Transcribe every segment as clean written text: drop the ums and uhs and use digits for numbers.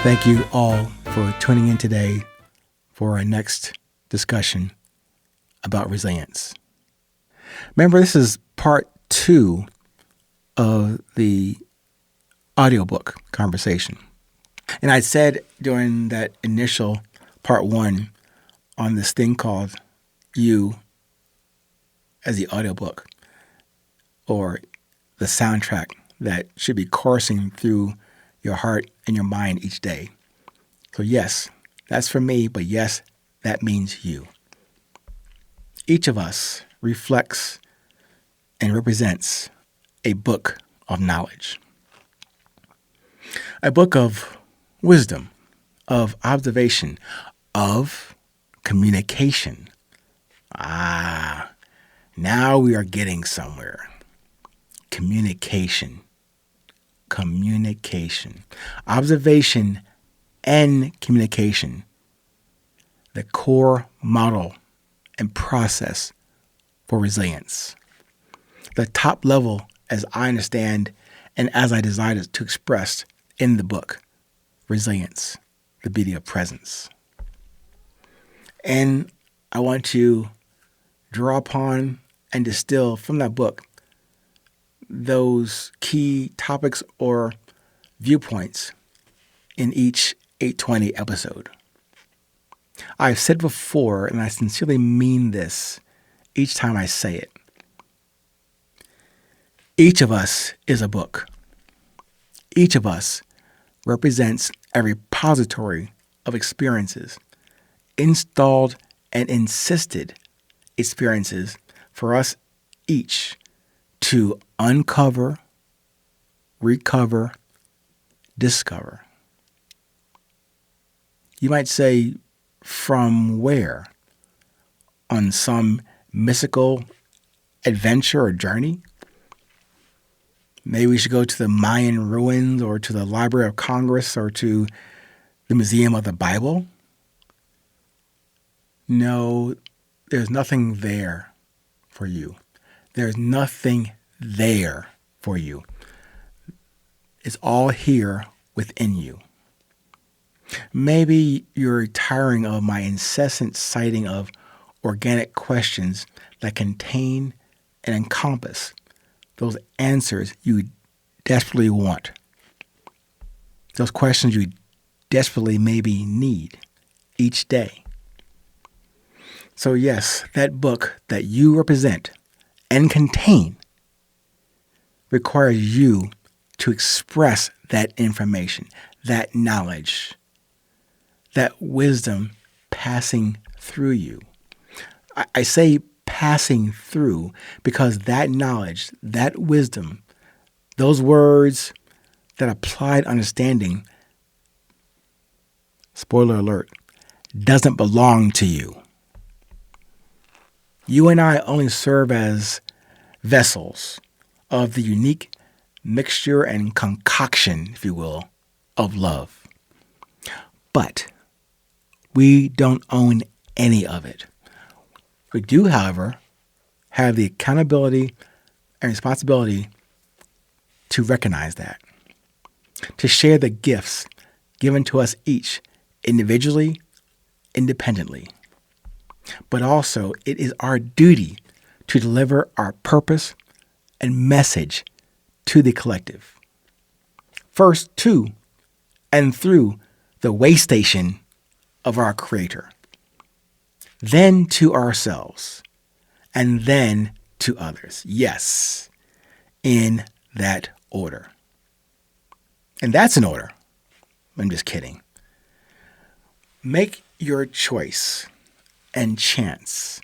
Thank you all for tuning in today for our next discussion about resilience. Remember, this is part 2 of the audiobook conversation. And I said during that initial part 1 on this thing called You as the audiobook, or the soundtrack that should be coursing through your heart and your mind each day. So yes, that's for me, but yes, that means you. Each of us reflects and represents a book of knowledge, a book of wisdom, of observation, of communication. Now we are getting somewhere. Communication. Observation and communication. The core model and process for resilience. The top level, as I understand and as I decided to express in the book, Resilience, the Beauty of Presence. And I want to draw upon and distill from that book those key topics or viewpoints in each 820 episode. I've said before, and I sincerely mean this each time I say it, each of us is a book. Each of us represents a repository of experiences, installed and insisted experiences for us each to uncover, recover, discover. You might say, from where? On some mystical adventure or journey? Maybe we should go to the Mayan ruins or to the Library of Congress or to the Museum of the Bible? No, there's nothing there for you. There's nothing there for you. It's all here within you. Maybe you're tiring of my incessant citing of organic questions that contain and encompass those answers you desperately want. Those questions you desperately maybe need each day. So yes, that book that you represent and contain requires you to express that information, that knowledge, that wisdom passing through you. I say passing through because that knowledge, that wisdom, those words, that applied understanding, spoiler alert, doesn't belong to you. You and I only serve as vessels of the unique mixture and concoction, if you will, of love. But we don't own any of it. We do, however, have the accountability and responsibility to recognize that, to share the gifts given to us each individually, independently. But also, it is our duty to deliver our purpose and message to the collective. First to and through the way station of our Creator. Then to ourselves. And then to others. Yes, in that order. And that's an order. I'm just kidding. Make your choice and chance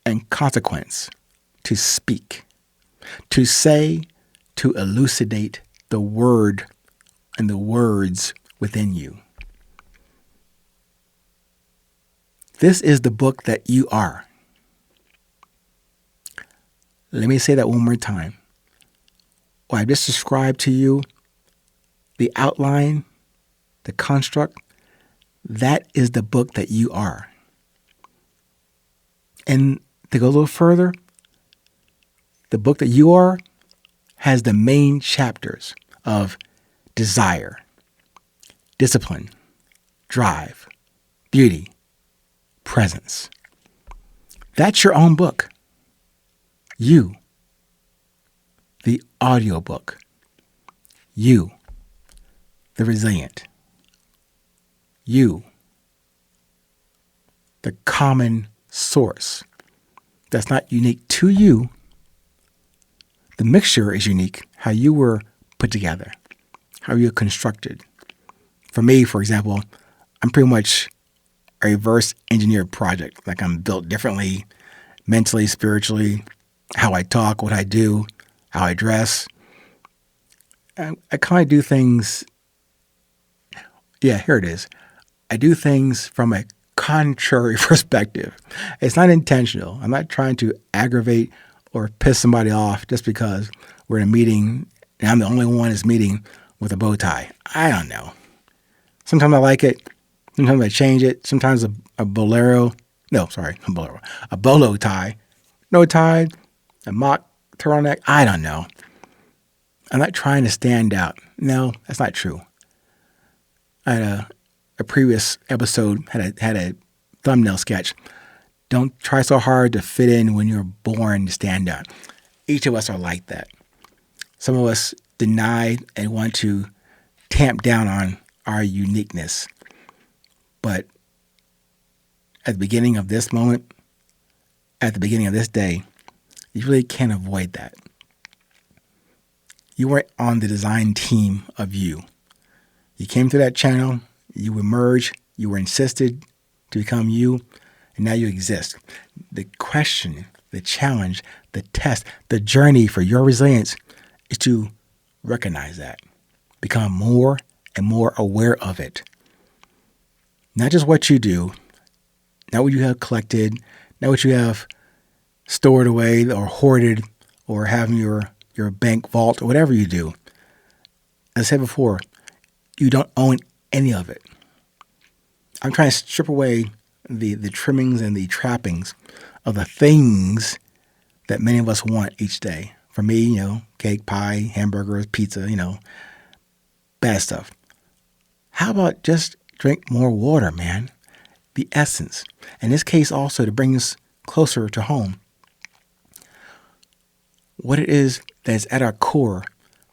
and consequence to speak, to say, to elucidate the word and the words within you. This is the book that you are. Let me say that one more time. What I just described to you, the outline, the construct, that is the book that you are. And to go a little further, the book that you are has the main chapters of desire, discipline, drive, beauty, presence. That's your own book. You, the audiobook. You, the resilient. You, the common source that's not unique to you. The mixture is unique, how you were put together, how you were constructed. For me, for example, I'm pretty much a reverse engineered project. Like I'm built differently, mentally, spiritually, how I talk, what I do, how I dress. I kind of do things. Yeah, here it is. I do things from a contrary perspective. It's not intentional. I'm not trying to aggravate or piss somebody off just because we're in a meeting and I'm the only one that's meeting with a bow tie. I don't know. Sometimes I like it. Sometimes I change it. Sometimes a bolo tie, no tie, a mock turtleneck. I don't know. I'm not trying to stand out. No, that's not true. I had a previous episode had a thumbnail sketch. Don't try so hard to fit in when you're born to stand out. Each of us are like that. Some of us deny and want to tamp down on our uniqueness. But at the beginning of this moment, at the beginning of this day, you really can't avoid that. You weren't on the design team of you. You came through that channel, you emerged, you were insisted to become you, and now you exist. The question, the challenge, the test, the journey for your resilience is to recognize that, become more and more aware of it. Not just what you do, not what you have collected, not what you have stored away or hoarded or have in your bank vault or whatever you do. As I said before, you don't own any of it. I'm trying to strip away the trimmings and the trappings of the things that many of us want each day. For me, cake, pie, hamburgers, pizza, bad stuff. How about just drink more water, man? The essence. In this case, also to bring us closer to home, what it is that is at our core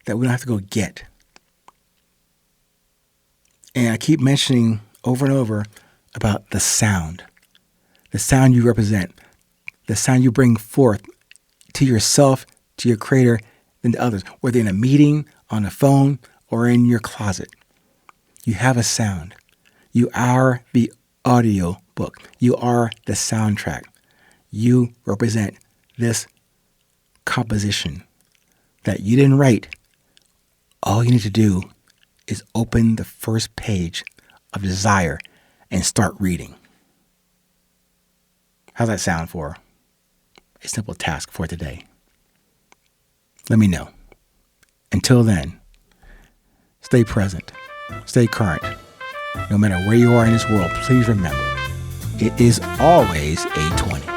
that we don't have to go get. And I keep mentioning over and over about the sound you represent, the sound you bring forth to yourself, to your creator, and to others, whether in a meeting, on a phone, or in your closet. You have a sound. You are the audio book. You are the soundtrack. You represent this composition that you didn't write. All you need to do is open the first page of desire and start reading. How's that sound for a simple task for today? Let me know. Until then, stay present, stay current. No matter where you are in this world, please remember, it is always a 20.